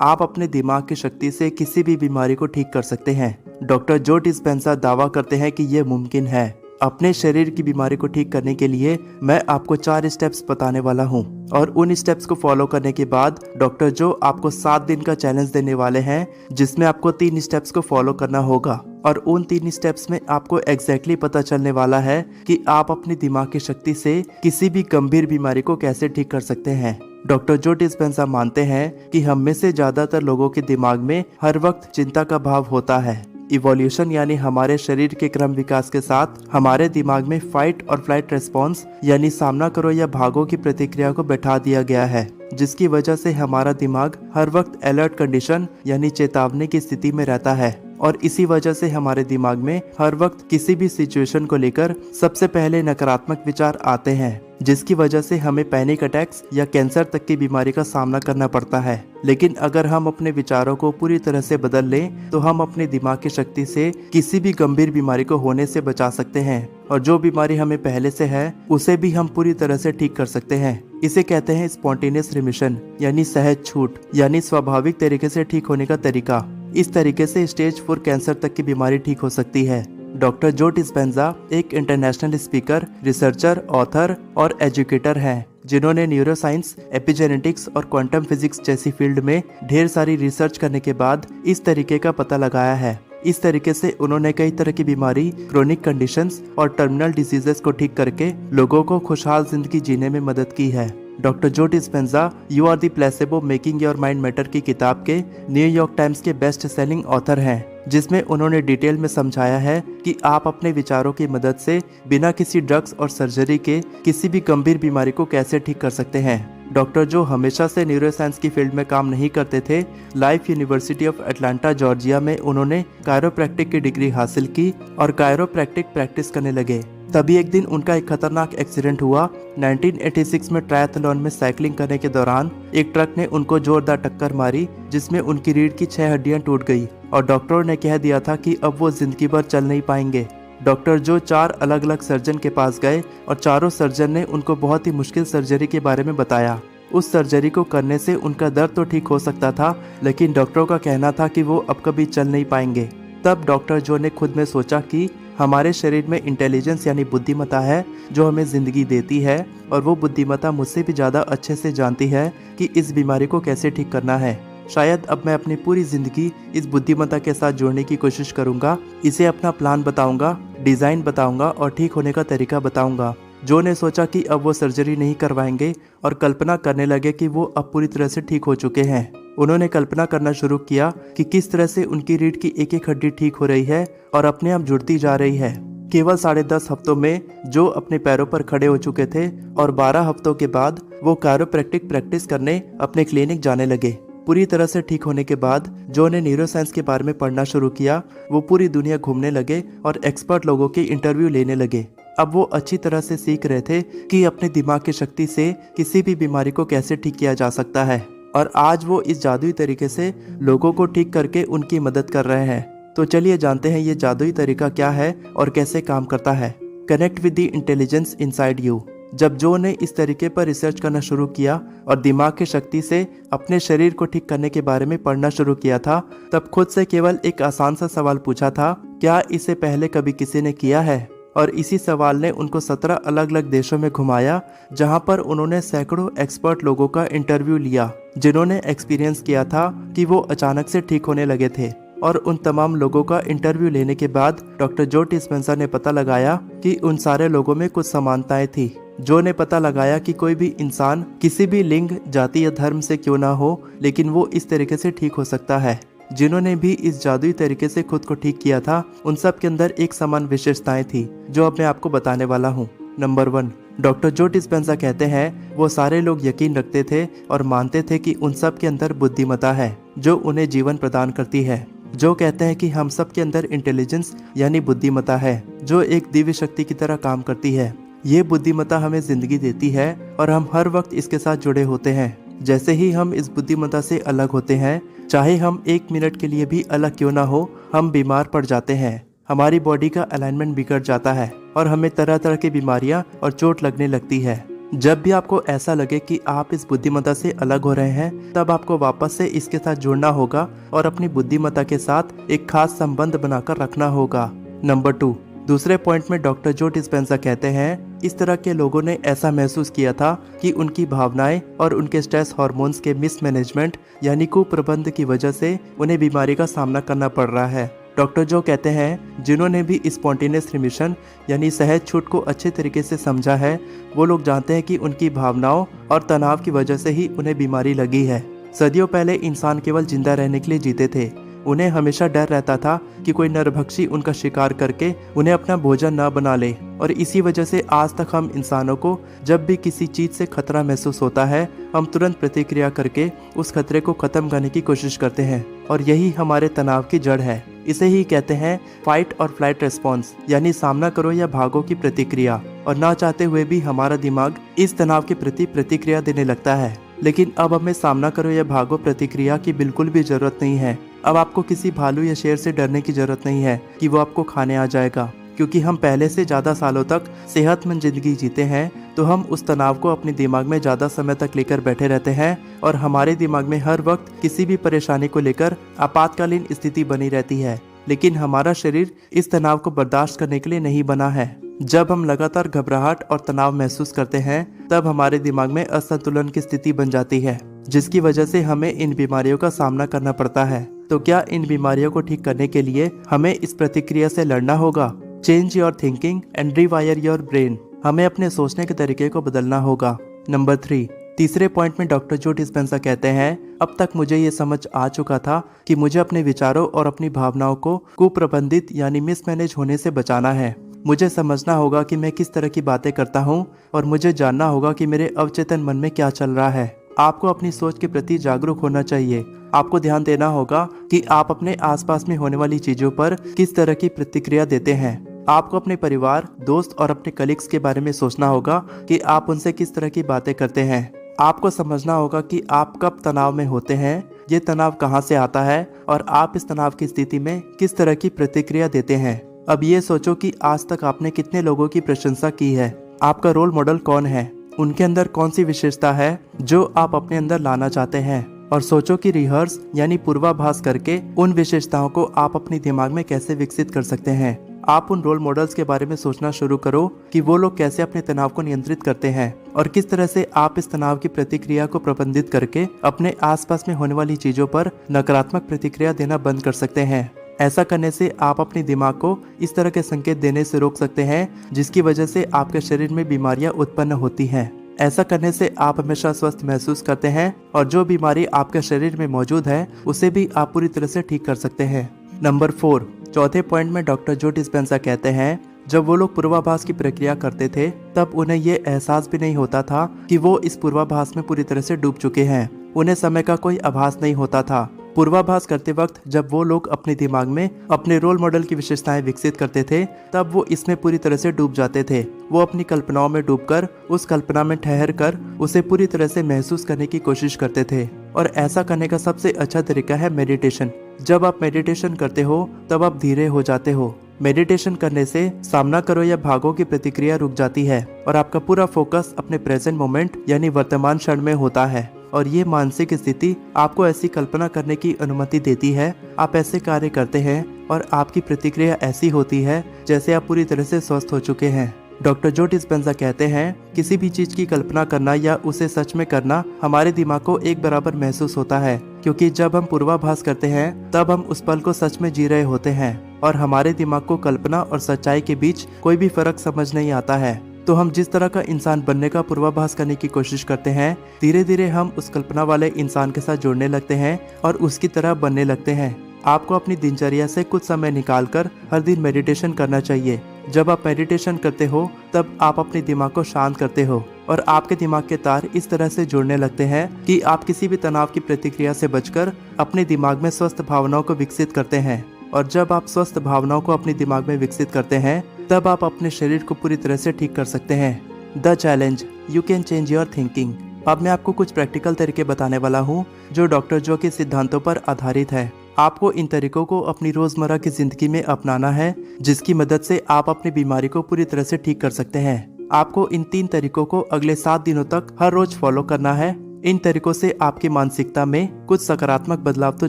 आप अपने दिमाग की शक्ति से किसी भी बीमारी को ठीक कर सकते हैं। डॉक्टर जो डिस्पेंजा दावा करते हैं कि यह मुमकिन है। अपने शरीर की बीमारी को ठीक करने के लिए मैं आपको 4 स्टेप्स बताने वाला हूं और उन स्टेप्स को फॉलो करने के बाद डॉक्टर जो आपको 7 दिन का चैलेंज देने वाले हैं, जिसमें आपको 3 स्टेप्स को फॉलो करना होगा और उन 3 स्टेप्स में आपको एग्जैक्टली पता चलने वाला है कि आप अपनी दिमाग की शक्ति से किसी भी गंभीर बीमारी को कैसे ठीक कर सकते हैं। डॉक्टर जो डिस्पेंजा मानते हैं कि हम में से ज्यादातर लोगों के दिमाग में हर वक्त चिंता का भाव होता है। इवोल्यूशन यानी हमारे शरीर के क्रम विकास के साथ हमारे दिमाग में फाइट और फ्लाइट रेस्पॉन्स यानी सामना करो या भागो की प्रतिक्रिया को बैठा दिया गया है, जिसकी वजह से हमारा दिमाग हर वक्त अलर्ट कंडीशन यानी चेतावनी की स्थिति में रहता है और इसी वजह से हमारे दिमाग में हर वक्त किसी भी सिचुएशन को लेकर सबसे पहले नकारात्मक विचार आते हैं, जिसकी वजह से हमें पैनिक अटैक्स या कैंसर तक की बीमारी का सामना करना पड़ता है। लेकिन अगर हम अपने विचारों को पूरी तरह से बदल लें तो हम अपने दिमाग की शक्ति से किसी भी गंभीर बीमारी को होने से बचा सकते हैं और जो बीमारी हमें पहले से है उसे भी हम पूरी तरह से ठीक कर सकते हैं। इसे कहते हैं स्पॉन्टेनियस रिमिशन यानी सहज छूट यानी स्वाभाविक तरीके से ठीक होने का तरीका। इस तरीके से स्टेज 4 कैंसर तक की बीमारी ठीक हो सकती है। डॉक्टर जो डिस्पेंजा एक इंटरनेशनल स्पीकर, रिसर्चर, ऑथर और एजुकेटर हैं, जिन्होंने न्यूरोसाइंस, एपिजेनेटिक्स और क्वांटम फिजिक्स जैसी फील्ड में ढेर सारी रिसर्च करने के बाद इस तरीके का पता लगाया है। इस तरीके से उन्होंने कई तरह की बीमारी, क्रोनिक कंडीशंस और टर्मिनल डिजीजेस को ठीक करके लोगों को खुशहाल जिंदगी जीने में मदद की है। Doctor Joe Dispenza you are the placebo making your mind matter की किताब के न्यूयॉर्क टाइम्स के बेस्ट सेलिंग ऑथर हैं, जिसमें उन्होंने डिटेल में समझाया है कि आप अपने विचारों की मदद से बिना किसी ड्रग्स और सर्जरी के किसी भी गंभीर बीमारी को कैसे ठीक कर सकते हैं। डॉक्टर जो हमेशा से न्यूरोसाइंस की फील्ड में काम नहीं करते थे। Life university of Atlanta Georgia में उन्होंने कायरोप्रैक्टिक की डिग्री हासिल की और कायरोप्रैक्टिक प्रैक्टिस करने लगे। तभी एक दिन उनका एक खतरनाक एक्सीडेंट हुआ। 1986 में ट्रायथलॉन में साइकिलिंग करने के दौरान एक ट्रक ने उनको जोरदार टक्कर मारी, जिसमें उनकी रीढ़ की 6 हड्डियां टूट गई और डॉक्टरों ने कह दिया था कि अब वो जिंदगी भर चल नहीं पाएंगे। डॉक्टर जो 4 अलग अलग सर्जन के पास गए और चारों सर्जन ने उनको बहुत ही मुश्किल सर्जरी के बारे में बताया। उस सर्जरी को करने से उनका दर्द तो ठीक हो सकता था, लेकिन डॉक्टरों का कहना था कि वो अब कभी चल नहीं पाएंगे। तब डॉक्टर जो ने खुद में सोचा कि हमारे शरीर में इंटेलिजेंस यानी बुद्धिमत्ता है जो हमें जिंदगी देती है और वो बुद्धिमत्ता मुझसे भी ज़्यादा अच्छे से जानती है कि इस बीमारी को कैसे ठीक करना है। शायद अब मैं अपनी पूरी जिंदगी इस बुद्धिमत्ता के साथ जोड़ने की कोशिश करूंगा, इसे अपना प्लान बताऊंगा, डिज़ाइन बताऊंगा और ठीक होने का तरीका बताऊंगा। जो ने सोचा कि अब वो सर्जरी नहीं करवाएंगे और कल्पना करने लगे कि वो अब पूरी तरह से ठीक हो चुके हैं। उन्होंने कल्पना करना शुरू किया कि किस तरह से उनकी रीढ़ की एक एक हड्डी ठीक हो रही है और अपने आप जुड़ती जा रही है। केवल 10.5 हफ्तों में जो अपने पैरों पर खड़े हो चुके थे और 12 हफ्तों के बाद वो कायरोप्रैक्टिक प्रैक्टिस करने अपने क्लिनिक जाने लगे। पूरी तरह से ठीक होने के बाद जो ने न्यूरोसाइंस के बारे में पढ़ना शुरू किया। वो पूरी दुनिया घूमने लगे और एक्सपर्ट लोगों के इंटरव्यू लेने लगे। अब वो अच्छी तरह से सीख रहे थे कि अपने दिमाग की शक्ति से किसी भी बीमारी को कैसे ठीक किया जा सकता है और आज वो इस जादुई तरीके से लोगों को ठीक करके उनकी मदद कर रहे हैं। तो चलिए जानते हैं ये जादुई तरीका क्या है और कैसे काम करता है। Connect with the intelligence inside you. जब जो ने इस तरीके पर रिसर्च करना शुरू किया और दिमाग की शक्ति से अपने शरीर को ठीक करने के बारे में पढ़ना शुरू किया था, तब खुद से केवल एक आसान सा सवाल पूछा था, क्या इसे पहले कभी किसी ने किया है? और इसी सवाल ने उनको 17 अलग अलग देशों में घुमाया, जहां पर उन्होंने सैकड़ों एक्सपर्ट लोगों का इंटरव्यू लिया, जिन्होंने एक्सपीरियंस किया था कि वो अचानक से ठीक होने लगे थे। और उन तमाम लोगों का इंटरव्यू लेने के बाद डॉक्टर जो डिस्पेंजा ने पता लगाया कि उन सारे लोगों में कुछ समानताएं थी। जो ने पता लगाया कि कोई भी इंसान किसी भी लिंग, जाति या धर्म से क्यों ना हो, लेकिन वो इस तरीके से ठीक हो सकता है। जिन्होंने भी इस जादुई तरीके से खुद को ठीक किया था, उन सब के अंदर एक समान विशेषताएं थी, जो अब मैं आपको बताने वाला हूँ। नंबर 1, डॉक्टर जो डिस्पेंजा कहते हैं वो सारे लोग यकीन रखते थे और मानते थे कि उन सब के अंदर बुद्धिमत्ता है जो उन्हें जीवन प्रदान करती है। जो कहते हैं कि हम सब के अंदर इंटेलिजेंस यानी बुद्धिमत्ता है जो एक दिव्य शक्ति की तरह काम करती है। ये बुद्धिमत्ता हमें जिंदगी देती है और हम हर वक्त इसके साथ जुड़े होते हैं। जैसे ही हम इस बुद्धिमत्ता से अलग होते हैं, चाहे हम 1 मिनट के लिए भी अलग क्यों ना हो, हम बीमार पड़ जाते हैं। हमारी बॉडी का अलाइनमेंट बिगड़ जाता है और हमें तरह तरह की बीमारियां और चोट लगने लगती है। जब भी आपको ऐसा लगे कि आप इस बुद्धिमत्ता से अलग हो रहे हैं, तब आपको वापस से इसके साथ जुड़ना होगा और अपनी बुद्धिमत्ता के साथ एक खास संबंध बनाकर रखना होगा। नंबर 2, दूसरे पॉइंट में डॉक्टर जो डिस्पेंजा कहते हैं, इस तरह के लोगों ने ऐसा महसूस किया था कि उनकी भावनाएं और उनके स्ट्रेस हार्मोन्स के मिसमैनेजमेंट यानी कुप्रबंध की वजह से उन्हें बीमारी का सामना करना पड़ रहा है। डॉक्टर जो कहते हैं, जिन्होंने भी स्पॉन्टेनियस रिमिशन यानी सहज छूट को अच्छे तरीके से समझा है, वो लोग जानते हैं कि उनकी भावनाओं और तनाव की वजह से ही उन्हें बीमारी लगी है। सदियों पहले इंसान केवल जिंदा रहने के लिए जीते थे। उन्हें हमेशा डर रहता था कि कोई नरभक्षी उनका शिकार करके उन्हें अपना भोजन न बना ले, और इसी वजह से आज तक हम इंसानों को जब भी किसी चीज से खतरा महसूस होता है, हम तुरंत प्रतिक्रिया करके उस खतरे को खत्म करने की कोशिश करते हैं, और यही हमारे तनाव की जड़ है। इसे ही कहते हैं फाइट और फ्लाइट रेस्पॉन्स, यानी सामना करो या भागो की प्रतिक्रिया। और ना चाहते हुए भी हमारा दिमाग इस तनाव के प्रति प्रतिक्रिया देने लगता है। लेकिन अब हमें सामना करो या भागो प्रतिक्रिया की बिल्कुल भी जरूरत नहीं है। अब आपको किसी भालू या शेर से डरने की जरूरत नहीं है कि वो आपको खाने आ जाएगा, क्योंकि हम पहले से ज्यादा सालों तक सेहतमंद जिंदगी जीते हैं, तो हम उस तनाव को अपने दिमाग में ज्यादा समय तक लेकर बैठे रहते हैं, और हमारे दिमाग में हर वक्त किसी भी परेशानी को लेकर आपातकालीन स्थिति बनी रहती है। लेकिन हमारा शरीर इस तनाव को बर्दाश्त करने के लिए नहीं बना है। जब हम लगातार घबराहट और तनाव महसूस करते हैं, तब हमारे दिमाग में असंतुलन की स्थिति बन जाती है, जिसकी वजह से हमें इन बीमारियों का सामना करना पड़ता है। तो क्या इन बीमारियों को ठीक करने के लिए हमें इस प्रतिक्रिया से लड़ना होगा? Change your thinking and rewire your brain. हमें अपने सोचने के तरीके को बदलना होगा। नंबर 3, तीसरे पॉइंट में डॉक्टर जो डिस्पेंजा कहते हैं, अब तक मुझे ये समझ आ चुका था कि मुझे अपने विचारों और अपनी भावनाओं को कुप्रबंधित यानी मिसमैनेज होने से बचाना है। मुझे समझना होगा कि मैं किस तरह की बातें करता हूँ, और मुझे जानना होगा कि मेरे अवचेतन मन में क्या चल रहा है। आपको अपनी सोच के प्रति जागरूक होना चाहिए। आपको ध्यान देना होगा कि आप अपने आसपास में होने वाली चीजों पर किस तरह की प्रतिक्रिया देते हैं। आपको अपने परिवार, दोस्त और अपने कलीग्स के बारे में सोचना होगा कि आप उनसे किस तरह की बातें करते हैं। आपको समझना होगा कि आप कब तनाव में होते हैं, ये तनाव कहाँ से आता है, और आप इस तनाव की स्थिति में किस तरह की प्रतिक्रिया देते हैं। अब ये सोचो कि आज तक आपने कितने लोगों की प्रशंसा की है। आपका रोल मॉडल कौन है? उनके अंदर कौन सी विशेषता है जो आप अपने अंदर लाना चाहते हैं? और सोचो कि रिहर्स यानी पूर्वाभास करके उन विशेषताओं को आप अपने दिमाग में कैसे विकसित कर सकते हैं। आप उन रोल मॉडल्स के बारे में सोचना शुरू करो कि वो लोग कैसे अपने तनाव को नियंत्रित करते हैं, और किस तरह से आप इस तनाव की प्रतिक्रिया को प्रबंधित करके अपने आसपास में होने वाली चीजों पर नकारात्मक प्रतिक्रिया देना बंद कर सकते हैं। ऐसा करने से आप अपने दिमाग को इस तरह के संकेत देने से रोक सकते हैं, जिसकी वजह से आपके शरीर में बीमारियां उत्पन्न होती हैं। ऐसा करने से आप हमेशा स्वस्थ महसूस करते हैं, और जो बीमारी आपके शरीर में मौजूद है उसे भी आप पूरी तरह से ठीक कर सकते हैं। नंबर 4, चौथे पॉइंट में डॉक्टर जो डिस्पेंजा कहते हैं, जब वो लोग पूर्वाभास की प्रक्रिया करते थे, तब उन्हें ये एहसास भी नहीं होता था कि वो इस पूर्वाभास में पूरी तरह से डूब चुके हैं। उन्हें समय का कोई आभास नहीं होता था। पूर्वाभास करते वक्त जब वो लोग अपने दिमाग में अपने रोल मॉडल की विशेषताएं विकसित करते थे, तब वो इसमें पूरी तरह से डूब जाते थे। वो अपनी कल्पनाओं में डूबकर उस कल्पना में ठहर कर उसे पूरी तरह से महसूस करने की कोशिश करते थे। और ऐसा करने का सबसे अच्छा तरीका है मेडिटेशन। जब आप मेडिटेशन करते हो, तब आप धीरे हो जाते हो। मेडिटेशन करने से सामना करो या भागो की प्रतिक्रिया रुक जाती है, और आपका पूरा फोकस अपने प्रेजेंट मोमेंट यानी वर्तमान क्षण में होता है। और ये मानसिक स्थिति आपको ऐसी कल्पना करने की अनुमति देती है। आप ऐसे कार्य करते हैं और आपकी प्रतिक्रिया ऐसी होती है जैसे आप पूरी तरह से स्वस्थ हो चुके हैं। डॉक्टर जो डिस्पेंजा कहते हैं, किसी भी चीज की कल्पना करना या उसे सच में करना हमारे दिमाग को एक बराबर महसूस होता है, क्योंकि जब हम पूर्वाभास करते हैं तब हम उस पल को सच में जी रहे होते हैं, और हमारे दिमाग को कल्पना और सच्चाई के बीच कोई भी फर्क समझ नहीं आता है। तो हम जिस तरह का इंसान बनने का पूर्वाभास करने की कोशिश करते हैं, धीरे धीरे हम उस कल्पना वाले इंसान के साथ जुड़ने लगते हैं और उसकी तरह बनने लगते हैं। आपको अपनी दिनचर्या से कुछ समय निकालकर हर दिन मेडिटेशन करना चाहिए। जब आप मेडिटेशन करते हो, तब आप अपने दिमाग को शांत करते हो, और आपके दिमाग के तार इस तरह से जुड़ने लगते हैं कि आप किसी भी तनाव की प्रतिक्रिया से बचकर अपने दिमाग में स्वस्थ भावनाओं को विकसित करते हैं। और जब आप स्वस्थ भावनाओं को अपने दिमाग में विकसित करते हैं, तब आप अपने शरीर को पूरी तरह से ठीक कर सकते हैं। The challenge, you can change your thinking. अब मैं आपको कुछ प्रैक्टिकल तरीके बताने वाला हूँ जो डॉक्टर जो के सिद्धांतों पर आधारित है। आपको इन तरीकों को अपनी रोजमर्रा की जिंदगी में अपनाना है, जिसकी मदद से आप अपनी बीमारी को पूरी तरह से ठीक कर सकते हैं। आपको इन 3 तरीकों को अगले 7 दिनों तक हर रोज फॉलो करना है। इन तरीकों से आपकी मानसिकता में कुछ सकारात्मक बदलाव तो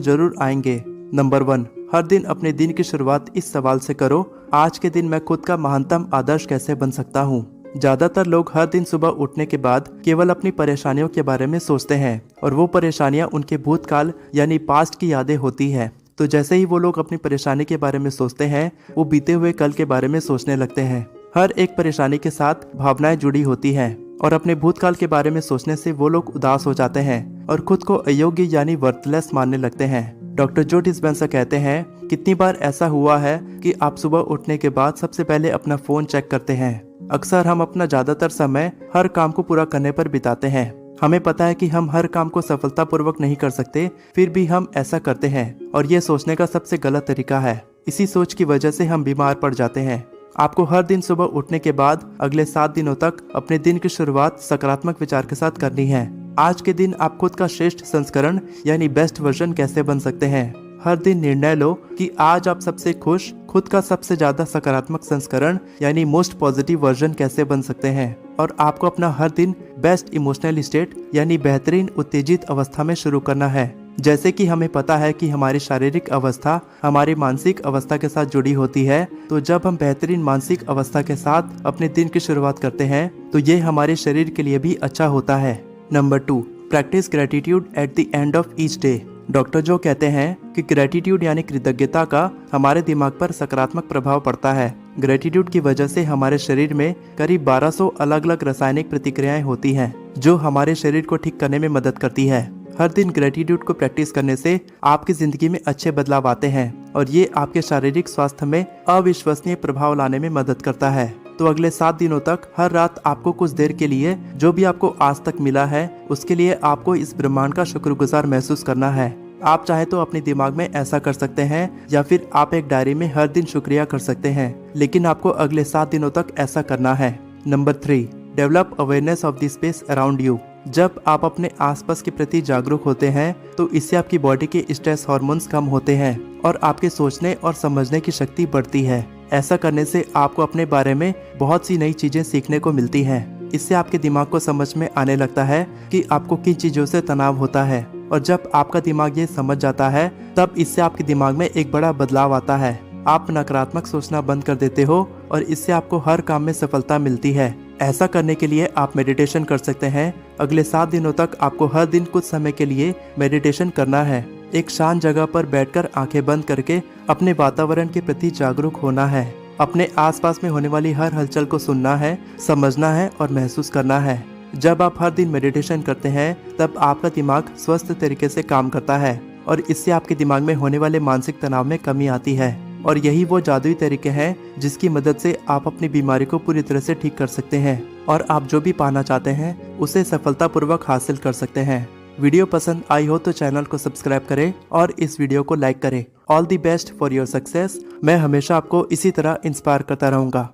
जरूर आएंगे। नंबर 1, हर दिन अपने दिन की शुरुआत इस सवाल से करो, आज के दिन मैं खुद का महानतम आदर्श कैसे बन सकता हूँ। ज्यादातर लोग हर दिन सुबह उठने के बाद केवल अपनी परेशानियों के बारे में सोचते हैं और वो परेशानियां उनके भूतकाल यानी पास्ट की यादें होती है। तो जैसे ही वो लोग अपनी परेशानी के बारे में सोचते हैं, वो बीते हुए कल के बारे में सोचने लगते हैं। हर एक परेशानी के साथ भावनाएं जुड़ी होती हैं और अपने भूतकाल के बारे में सोचने से वो लोग उदास हो जाते हैं और खुद को अयोग्य यानी वर्थलेस मानने लगते हैं। डॉक्टर जो डिस्पेंसा कहते हैं, कितनी बार ऐसा हुआ है कि आप सुबह उठने के बाद सबसे पहले अपना फोन चेक करते हैं। अक्सर हम अपना ज्यादातर समय हर काम को पूरा करने पर बिताते हैं। हमें पता है कि हम हर काम को सफलतापूर्वक नहीं कर सकते, फिर भी हम ऐसा करते हैं और ये सोचने का सबसे गलत तरीका है। इसी सोच की वजह से हम बीमार पड़ जाते हैं। आपको हर दिन सुबह उठने के बाद अगले 7 दिनों तक अपने दिन की शुरुआत सकारात्मक विचार के साथ करनी है। आज के दिन आप खुद का श्रेष्ठ संस्करण यानी बेस्ट वर्जन कैसे बन सकते हैं। हर दिन निर्णय लो कि आज आप सबसे खुश, खुद का सबसे ज्यादा सकारात्मक संस्करण यानी मोस्ट पॉजिटिव वर्जन कैसे बन सकते हैं। और आपको अपना हर दिन बेस्ट इमोशनल स्टेट यानी बेहतरीन उत्तेजित अवस्था में शुरू करना है। जैसे कि हमें पता है कि हमारी शारीरिक अवस्था हमारी मानसिक अवस्था के साथ जुड़ी होती है, तो जब हम बेहतरीन मानसिक अवस्था के साथ अपने दिन की शुरुआत करते हैं तो ये हमारे शरीर के लिए भी अच्छा होता है। Number 2, practice gratitude at the end of each day. Doctor जो कहते हैं कि ग्रेटिट्यूड यानी कृतज्ञता का हमारे दिमाग पर सकारात्मक प्रभाव पड़ता है। ग्रेटिट्यूड की वजह से हमारे शरीर में करीब 1200 अलग अलग रासायनिक प्रतिक्रियाएं होती हैं, जो हमारे शरीर को ठीक करने में मदद करती है। हर दिन ग्रेटिट्यूड को प्रैक्टिस करने से आपकी जिंदगी में अच्छे बदलाव आते हैं और ये आपके शारीरिक स्वास्थ्य में अविश्वसनीय प्रभाव लाने में मदद करता है। तो अगले 7 दिनों तक हर रात आपको कुछ देर के लिए जो भी आपको आज तक मिला है उसके लिए आपको इस ब्रह्मांड का शुक्रगुजार महसूस करना है। आप चाहे तो अपने दिमाग में ऐसा कर सकते हैं या फिर आप एक डायरी में हर दिन शुक्रिया कर सकते हैं, लेकिन आपको अगले 7 दिनों तक ऐसा करना है। Number 3, develop awareness of the space around you. जब आप अपने आसपास के प्रति जागरूक होते हैं तो इससे आपकी बॉडी के स्ट्रेस हार्मोन्स कम होते हैं और आपके सोचने और समझने की शक्ति बढ़ती है। ऐसा करने से आपको अपने बारे में बहुत सी नई चीजें सीखने को मिलती हैं। इससे आपके दिमाग को समझ में आने लगता है कि आपको किन चीजों से तनाव होता है और जब आपका दिमाग ये समझ जाता है तब इससे आपके दिमाग में एक बड़ा बदलाव आता है। आप नकारात्मक सोचना बंद कर देते हो और इससे आपको हर काम में सफलता मिलती है। ऐसा करने के लिए आप मेडिटेशन कर सकते हैं। अगले 7 दिनों तक आपको हर दिन कुछ समय के लिए मेडिटेशन करना है। एक शांत जगह पर बैठकर आंखें बंद करके अपने वातावरण के प्रति जागरूक होना है। अपने आसपास में होने वाली हर हलचल को सुनना है, समझना है और महसूस करना है। जब आप हर दिन मेडिटेशन करते हैं तब आपका दिमाग स्वस्थ तरीके से काम करता है और इससे आपके दिमाग में होने वाले मानसिक तनाव में कमी आती है। और यही वो जादुई तरीके हैं जिसकी मदद से आप अपनी बीमारी को पूरी तरह से ठीक कर सकते हैं और आप जो भी पाना चाहते हैं उसे सफलतापूर्वक हासिल कर सकते हैं। वीडियो पसंद आई हो तो चैनल को सब्सक्राइब करें और इस वीडियो को लाइक करें। All the best for your success. मैं हमेशा आपको इसी तरह इंस्पायर करता रहूंगा।